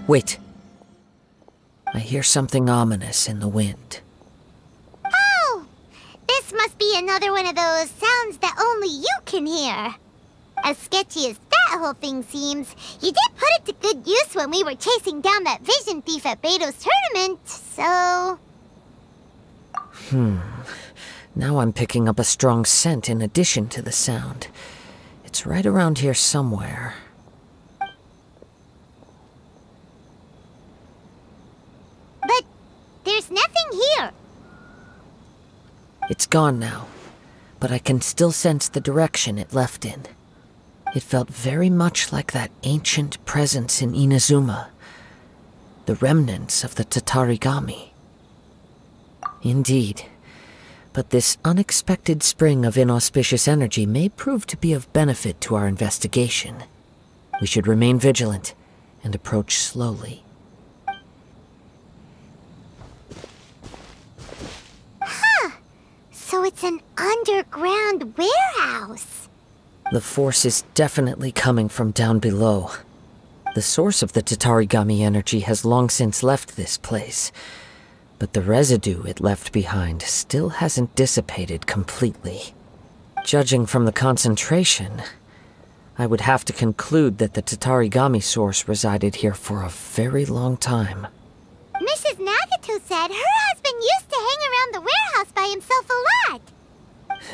Wait. I hear something ominous in the wind. Oh! This must be another one of those sounds that only you can hear. As sketchy as that whole thing seems, you did put it to good use when we were chasing down that vision thief at Beto's tournament, so... Now I'm picking up a strong scent in addition to the sound. It's right around here somewhere. But there's nothing here. It's gone now, but I can still sense the direction it left in. It felt very much like that ancient presence in Inazuma, the remnants of the Tatarigami. Indeed, but this unexpected spring of inauspicious energy may prove to be of benefit to our investigation. We should remain vigilant and approach slowly. Huh! So it's an underground warehouse. The force is definitely coming from down below. The source of the Tatarigami energy has long since left this place, but the residue it left behind still hasn't dissipated completely. Judging from the concentration, I would have to conclude that the Tatarigami source resided here for a very long time. Mrs. Nagato said her husband used to hang around the warehouse by himself a lot.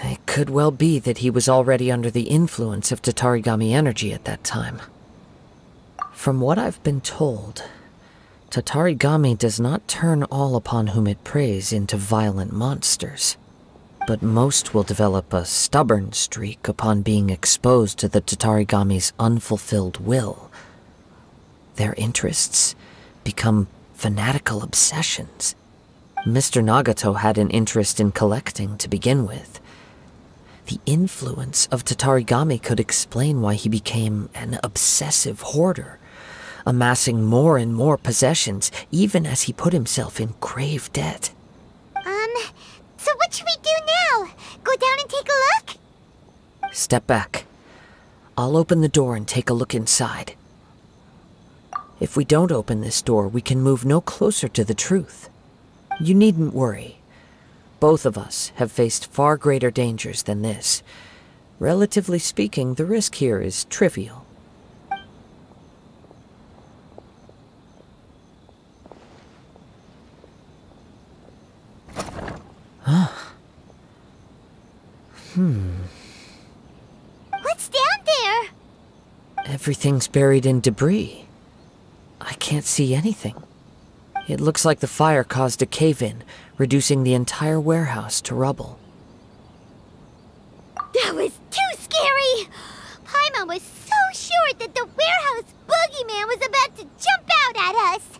It could well be that he was already under the influence of Tatarigami energy at that time. From what I've been told, Tatarigami does not turn all upon whom it preys into violent monsters, but most will develop a stubborn streak upon being exposed to the Tatarigami's unfulfilled will. Their interests become fanatical obsessions. Mr. Nagato had an interest in collecting to begin with. The influence of Tatarigami could explain why he became an obsessive hoarder, amassing more and more possessions, even as he put himself in grave debt. So what should we do now? Go down and take a look? Step back. I'll open the door and take a look inside. If we don't open this door, we can move no closer to the truth. You needn't worry. Both of us have faced far greater dangers than this. Relatively speaking, the risk here is trivial. What's down there? Everything's buried in debris. I can't see anything. It looks like the fire caused a cave-in, reducing the entire warehouse to rubble. That was too scary! Paimon was so sure that the warehouse boogeyman was about to jump out at us!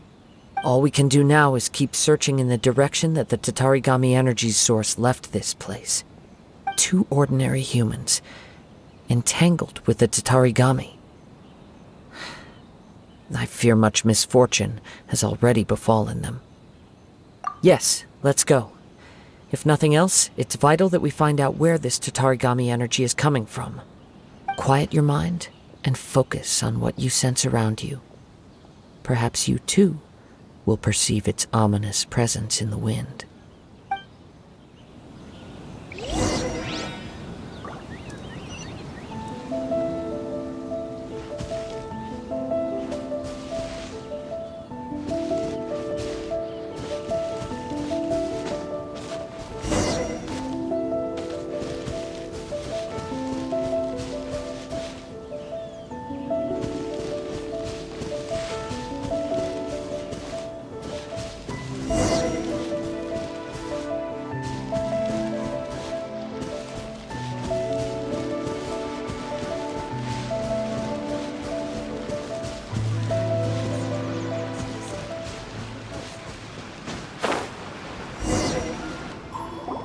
All we can do now is keep searching in the direction that the Tatarigami energy source left this place. 2 ordinary humans, entangled with the Tatarigami. I fear much misfortune has already befallen them. Yes, let's go. If nothing else, it's vital that we find out where this Tatarigami energy is coming from. Quiet your mind and focus on what you sense around you. Perhaps you too will perceive its ominous presence in the wind.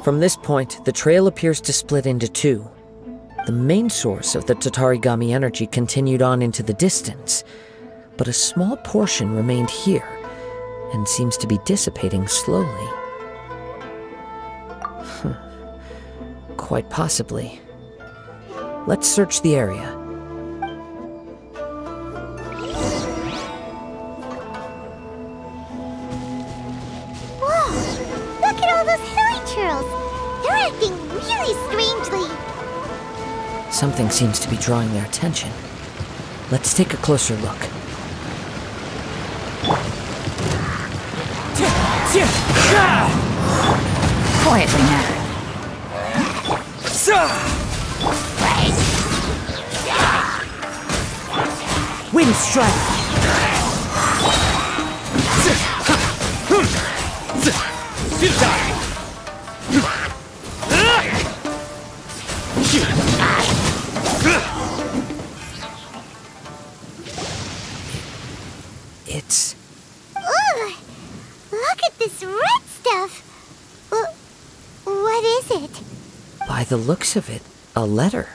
From this point, the trail appears to split into 2. The main source of the Tatarigami energy continued on into the distance, but a small portion remained here, and seems to be dissipating slowly. Quite possibly. Let's search the area. acting really strangely. Something seems to be drawing their attention. Let's take a closer look. Quietly now. Wind strike! It's... Ugh! Look at this red stuff! What is it? By the looks of it, a letter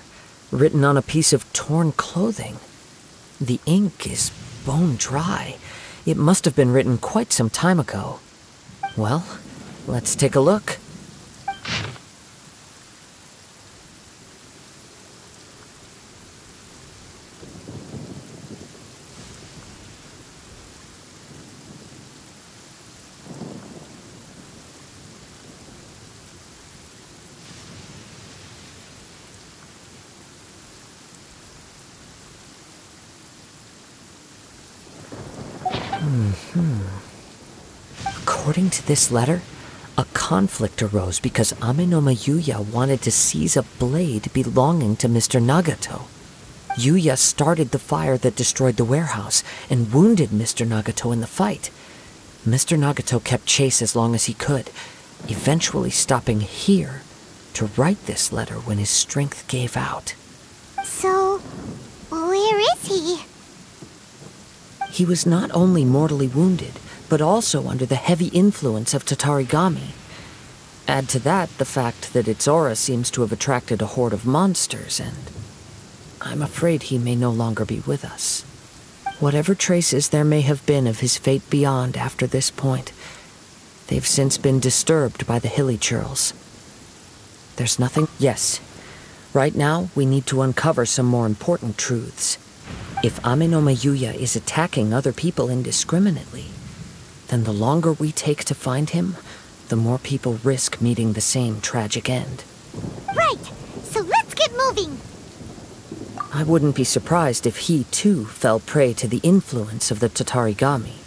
written on a piece of torn clothing. The ink is bone dry. It must have been written quite some time ago. Well, let's take a look. According to this letter, a conflict arose because Amenoma Yuya wanted to seize a blade belonging to Mr. Nagato. Yuya started the fire that destroyed the warehouse and wounded Mr. Nagato in the fight. Mr. Nagato kept chase as long as he could, eventually stopping here to write this letter when his strength gave out. So, where is he? He was not only mortally wounded, but also under the heavy influence of Tatarigami. Add to that the fact that its aura seems to have attracted a horde of monsters, and I'm afraid he may no longer be with us. Whatever traces there may have been of his fate beyond after this point, they've since been disturbed by the hilly churls. There's nothing... Yes. Right now, we need to uncover some more important truths. If Amenoma Yuya is attacking other people indiscriminately, then the longer we take to find him, the more people risk meeting the same tragic end. Right! So let's get moving! I wouldn't be surprised if he, too, fell prey to the influence of the Tatarigami.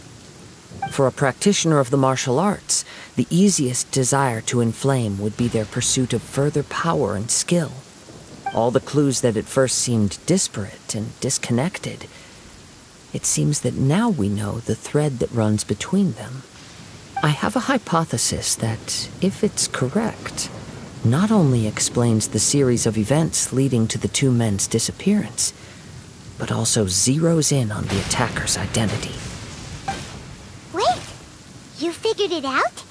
For a practitioner of the martial arts, the easiest desire to inflame would be their pursuit of further power and skill. All the clues that at first seemed disparate and disconnected, it seems that now we know the thread that runs between them. I have a hypothesis that, if it's correct, not only explains the series of events leading to the two men's disappearance, but also zeroes in on the attacker's identity. Wait! You figured it out?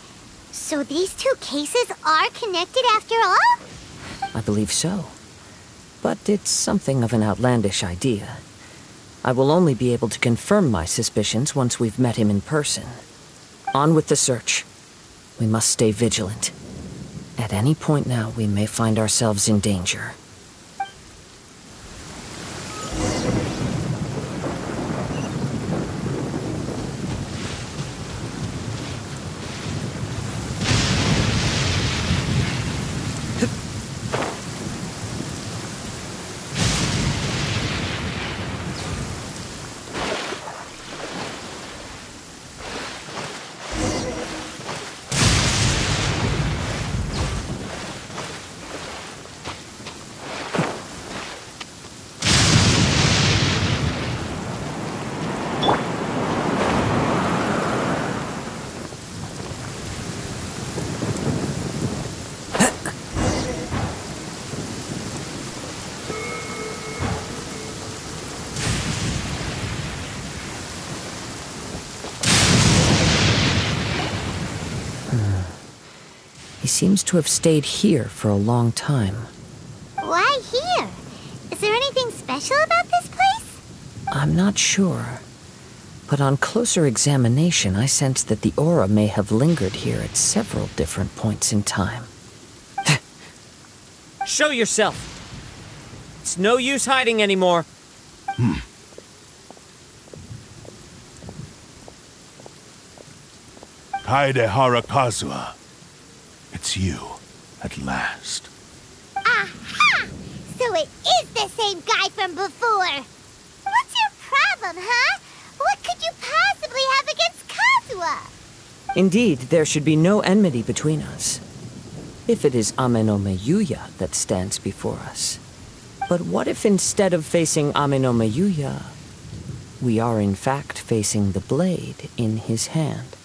So these two cases are connected after all? I believe so. But it's something of an outlandish idea. I will only be able to confirm my suspicions once we've met him in person. On with the search. We must stay vigilant. At any point now, we may find ourselves in danger. He seems to have stayed here for a long time. Why here? Is there anything special about this place? I'm not sure. But on closer examination, I sense that the aura may have lingered here at several different points in time. Show yourself! It's no use hiding anymore. Kaede Harakazuha. It's you. at last. Aha! So it is the same guy from before! What's your problem, huh? What could you possibly have against Kazuha? Indeed, there should be no enmity between us. If it is Ame no Miyuya that stands before us. But what if instead of facing Ame no Miyuya, we are in fact facing the blade in his hand?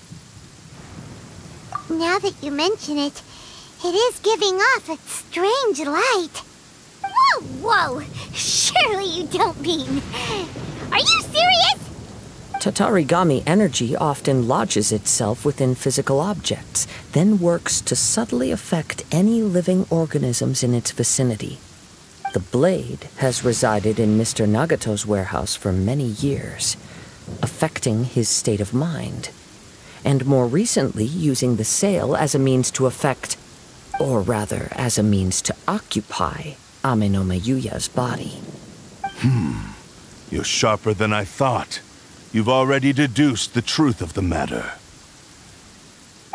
Now that you mention it, it is giving off a strange light. Whoa, whoa! Surely you don't mean... Are you serious? Tatarigami energy often lodges itself within physical objects, then works to subtly affect any living organisms in its vicinity. The blade has resided in Mr. Nagato's warehouse for many years, affecting his state of mind, and more recently using the sale as a means to affect, or rather as a means to occupy, Ame no Miyuya's body. You're sharper than I thought. You've already deduced the truth of the matter.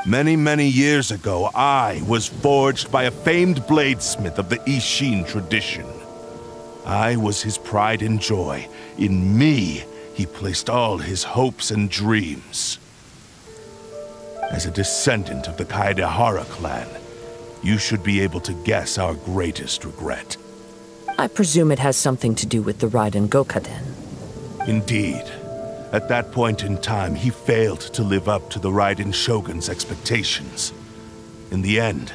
Many, many years ago, I was forged by a famed bladesmith of the Ishin tradition. I was his pride and joy. In me, he placed all his hopes and dreams. As a descendant of the Kaedehara clan, you should be able to guess our greatest regret. I presume it has something to do with the Raiden Gokaden. Indeed. At that point in time, he failed to live up to the Raiden Shogun's expectations. In the end,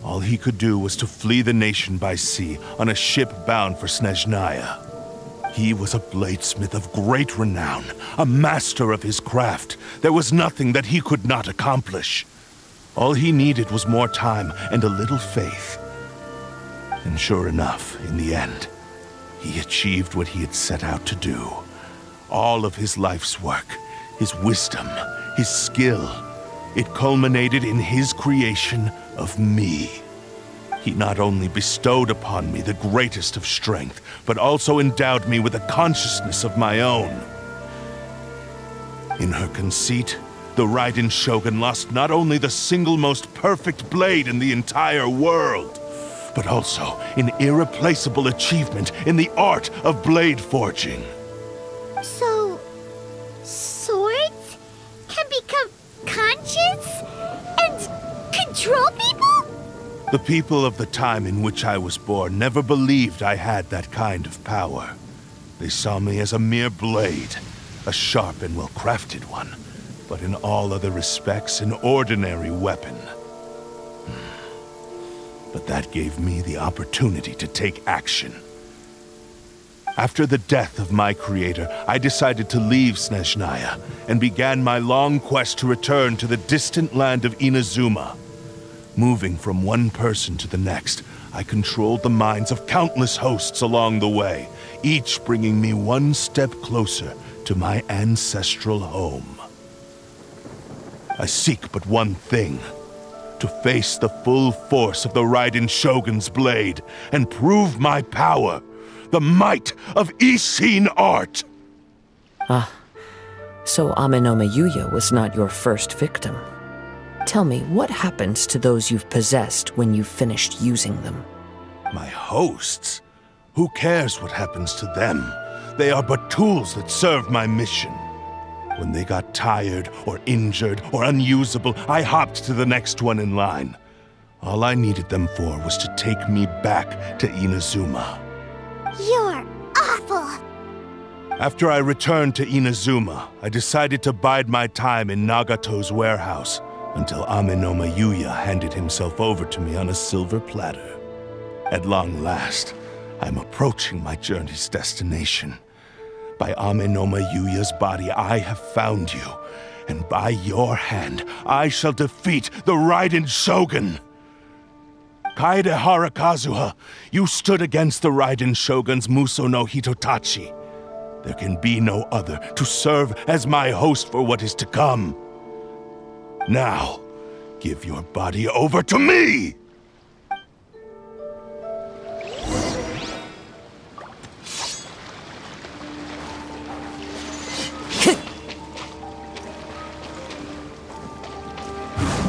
all he could do was to flee the nation by sea on a ship bound for Snezhnaya. He was a bladesmith of great renown, a master of his craft. There was nothing that he could not accomplish. All he needed was more time and a little faith. And sure enough, in the end, he achieved what he had set out to do. All of his life's work, his wisdom, his skill, it culminated in his creation of me. He not only bestowed upon me the greatest of strength, but also endowed me with a consciousness of my own. In her conceit, the Raiden Shogun lost not only the single most perfect blade in the entire world, but also an irreplaceable achievement in the art of blade forging. So... swords can become conscious and control people? The people of the time in which I was born never believed I had that kind of power. They saw me as a mere blade, a sharp and well-crafted one, but in all other respects an ordinary weapon. But that gave me the opportunity to take action. After the death of my creator, I decided to leave Snezhnaya and began my long quest to return to the distant land of Inazuma. Moving from one person to the next, I controlled the minds of countless hosts along the way, each bringing me one step closer to my ancestral home. I seek but one thing: to face the full force of the Raiden Shogun's blade and prove my power. The might of Ishin art! So Ame no Miyuya was not your first victim. Tell me, what happens to those you've possessed when you've finished using them? My hosts? Who cares what happens to them? They are but tools that serve my mission. When they got tired, or injured, or unusable, I hopped to the next one in line. All I needed them for was to take me back to Inazuma. You're awful! After I returned to Inazuma, I decided to bide my time in Nagato's warehouse until Ame no Miyuya handed himself over to me on a silver platter. At long last, I'm approaching my journey's destination. By Ame no Miyuya's body, I have found you, and by your hand, I shall defeat the Raiden Shogun! Kaedehara Kazuha, you stood against the Raiden Shogun's Muso no Hitotachi. There can be no other to serve as my host for what is to come. Now, give your body over to me!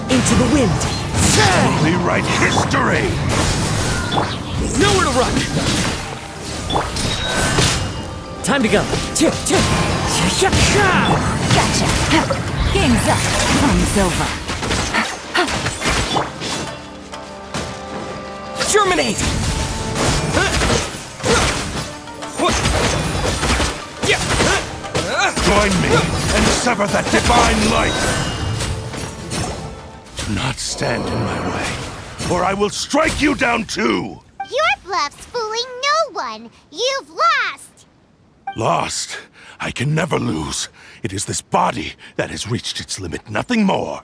Into the wind! Rewrite history! fury! Nowhere to run! Time to go. Gotcha. Game's up. Fun's over. Germinate! Join me and sever that divine light! Do not stand in my way, or I will strike you down too! Your bluff's fooling no one. You've lost. Lost? I can never lose. It is this body that has reached its limit, nothing more.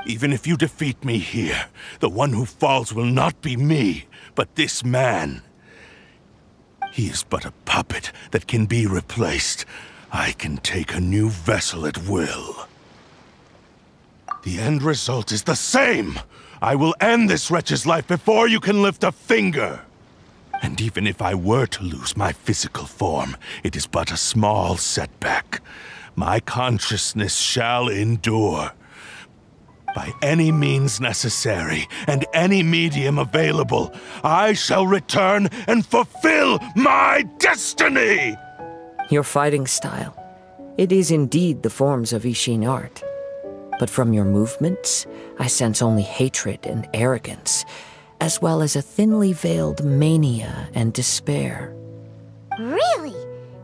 Even if you defeat me here, the one who falls will not be me, but this man. He is but a puppet that can be replaced. I can take a new vessel at will. The end result is the same! I will end this wretch's life before you can lift a finger! And even if I were to lose my physical form, it is but a small setback. My consciousness shall endure. By any means necessary, and any medium available, I shall return and fulfill my destiny! Your fighting style. It is indeed the forms of Ishin art. But from your movements, I sense only hatred and arrogance, as well as a thinly veiled mania and despair. Really?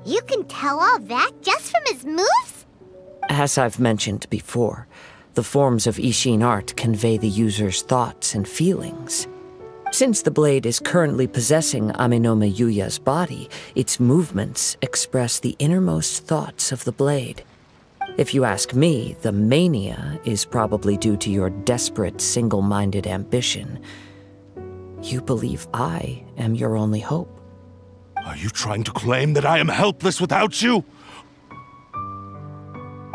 You can tell all that just from his moves? As I've mentioned before, the forms of Ishin art convey the user's thoughts and feelings. Since the blade is currently possessing Amenome Yuya's body, its movements express the innermost thoughts of the blade. If you ask me, the mania is probably due to your desperate, single-minded ambition. You believe I am your only hope. Are you trying to claim that I am helpless without you?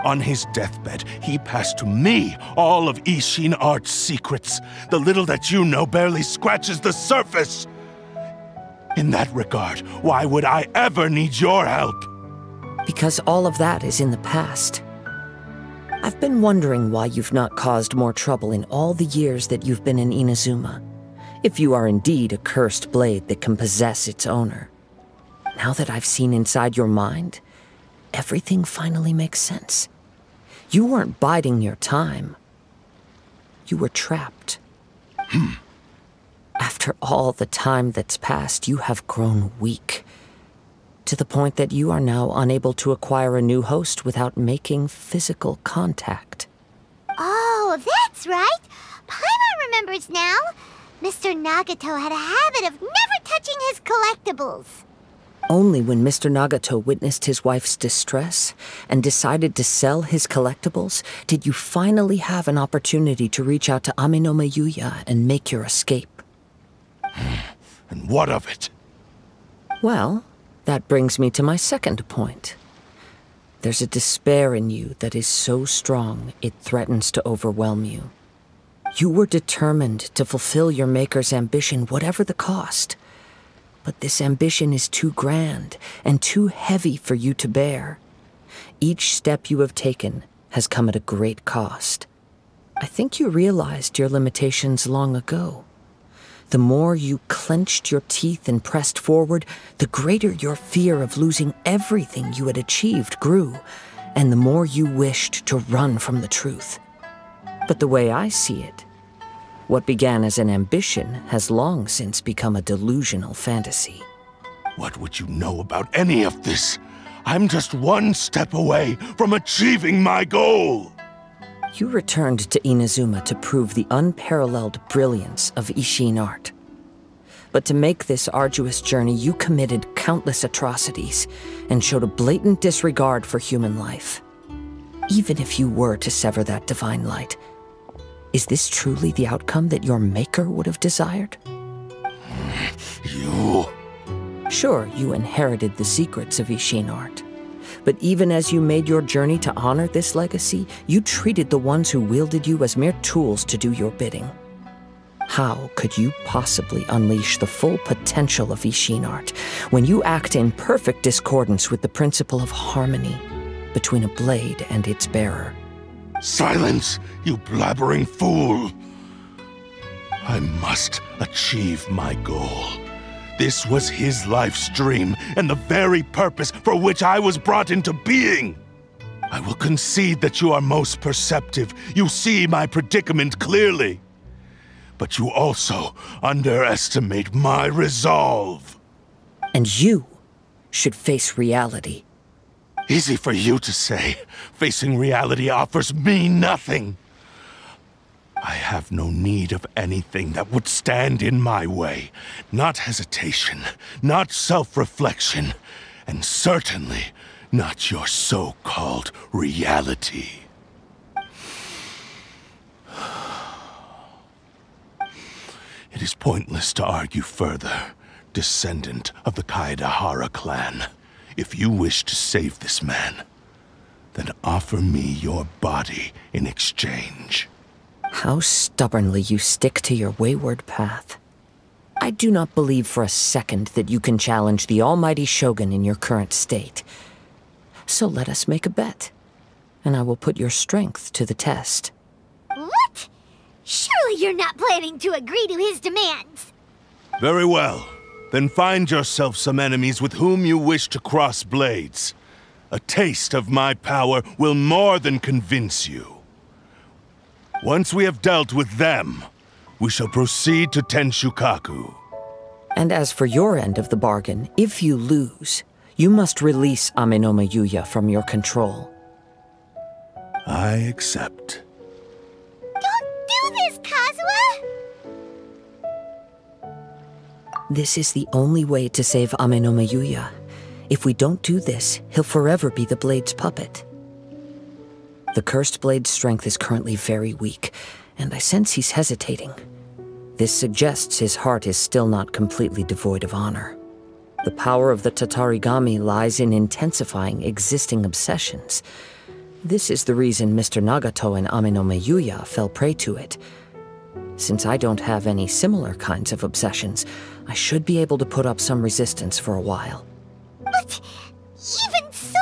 On his deathbed, he passed to me all of Ishin art's secrets. The little that you know barely scratches the surface. In that regard, why would I ever need your help? Because all of that is in the past. I've been wondering why you've not caused more trouble in all the years that you've been in Inazuma. If you are indeed a cursed blade that can possess its owner. Now that I've seen inside your mind, everything finally makes sense. You weren't biding your time. You were trapped. After all the time that's passed, you have grown weak. To the point that you are now unable to acquire a new host without making physical contact. Oh, that's right. Paimon remembers now. Mr. Nagato had a habit of never touching his collectibles. Only when Mr. Nagato witnessed his wife's distress and decided to sell his collectibles did you finally have an opportunity to reach out to Amenome Yuya and make your escape. And what of it? Well, that brings me to my second point. There's a despair in you that is so strong it threatens to overwhelm you. You were determined to fulfill your maker's ambition, whatever the cost. But this ambition is too grand and too heavy for you to bear. Each step you have taken has come at a great cost. I think you realized your limitations long ago. The more you clenched your teeth and pressed forward, the greater your fear of losing everything you had achieved grew, and the more you wished to run from the truth. But the way I see it, what began as an ambition has long since become a delusional fantasy. What would you know about any of this? I'm just one step away from achieving my goal! You returned to Inazuma to prove the unparalleled brilliance of Ishin art. But to make this arduous journey, you committed countless atrocities and showed a blatant disregard for human life. Even if you were to sever that divine light, is this truly the outcome that your maker would have desired? You... Sure, you inherited the secrets of Ishin art. But even as you made your journey to honor this legacy, you treated the ones who wielded you as mere tools to do your bidding. How could you possibly unleash the full potential of Ishin art when you act in perfect discordance with the principle of harmony between a blade and its bearer? Silence, you blabbering fool! I must achieve my goal. This was his life's dream, and the very purpose for which I was brought into being. I will concede that you are most perceptive. You see my predicament clearly. But you also underestimate my resolve. And you should face reality. Easy for you to say. Facing reality offers me nothing. I have no need of anything that would stand in my way. Not hesitation, not self-reflection, and certainly not your so-called reality. It is pointless to argue further, descendant of the Kaedahara clan. If you wish to save this man, then offer me your body in exchange. How stubbornly you stick to your wayward path. I do not believe for a second that you can challenge the almighty Shogun in your current state. So let us make a bet, and I will put your strength to the test. What? Surely you're not planning to agree to his demands. Very well. Then find yourself some enemies with whom you wish to cross blades. A taste of my power will more than convince you. Once we have dealt with them, we shall proceed to Tenshukaku. And as for your end of the bargain, if you lose, you must release Amenoma Yuya from your control. I accept. Don't do this, Kazuha! This is the only way to save Amenoma Yuya. If we don't do this, he'll forever be the Blade's puppet. The Cursed Blade's strength is currently very weak, and I sense he's hesitating. This suggests his heart is still not completely devoid of honor. The power of the Tatarigami lies in intensifying existing obsessions. This is the reason Mr. Nagato and Amenoma Yuya fell prey to it. Since I don't have any similar kinds of obsessions, I should be able to put up some resistance for a while. But even so...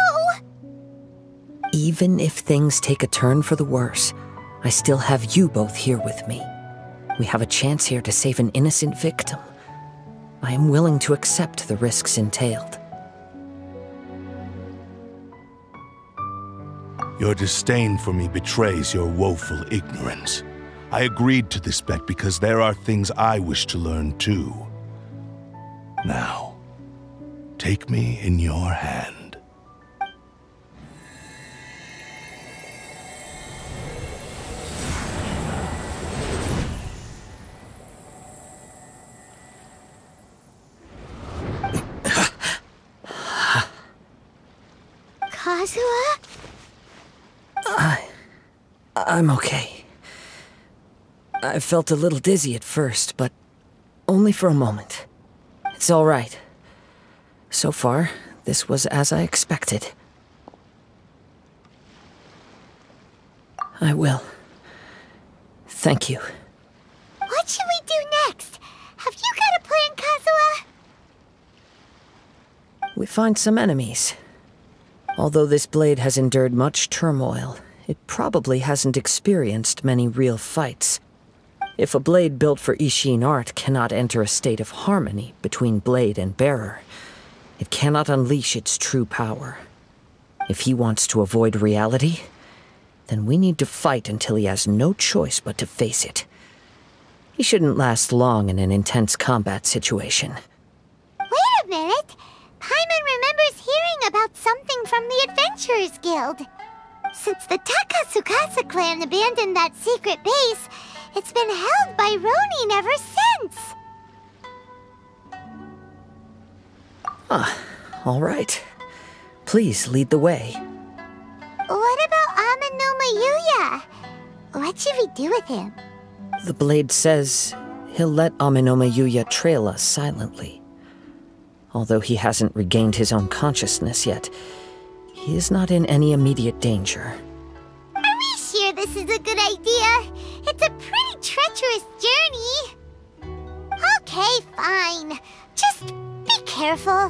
Even if things take a turn for the worse, I still have you both here with me. We have a chance here to save an innocent victim. I am willing to accept the risks entailed. Your disdain for me betrays your woeful ignorance. I agreed to this bet because there are things I wish to learn too. Now, take me in your hand. Kazuha? I'm okay. I felt a little dizzy at first, but only for a moment. It's all right. So far, this was as I expected. I will. Thank you. What should we do next? Have you got a plan, Kazuha? We find some enemies. Although this blade has endured much turmoil, it probably hasn't experienced many real fights. If a blade built for Ishin art cannot enter a state of harmony between blade and bearer, it cannot unleash its true power. If he wants to avoid reality, then we need to fight until he has no choice but to face it. He shouldn't last long in an intense combat situation. Wait a minute! Paimon remembers hearing about something from the Adventurers Guild. Since the Takasukasa clan abandoned that secret base, it's been held by Ronin ever since. All right. Please lead the way. What about Amenoma Yuya? What should we do with him? The blade says he'll let Amenoma Yuya trail us silently. Although he hasn't regained his own consciousness yet, he is not in any immediate danger. Are we sure this is a good idea? It's a pretty treacherous journey. Okay, fine. Just be careful.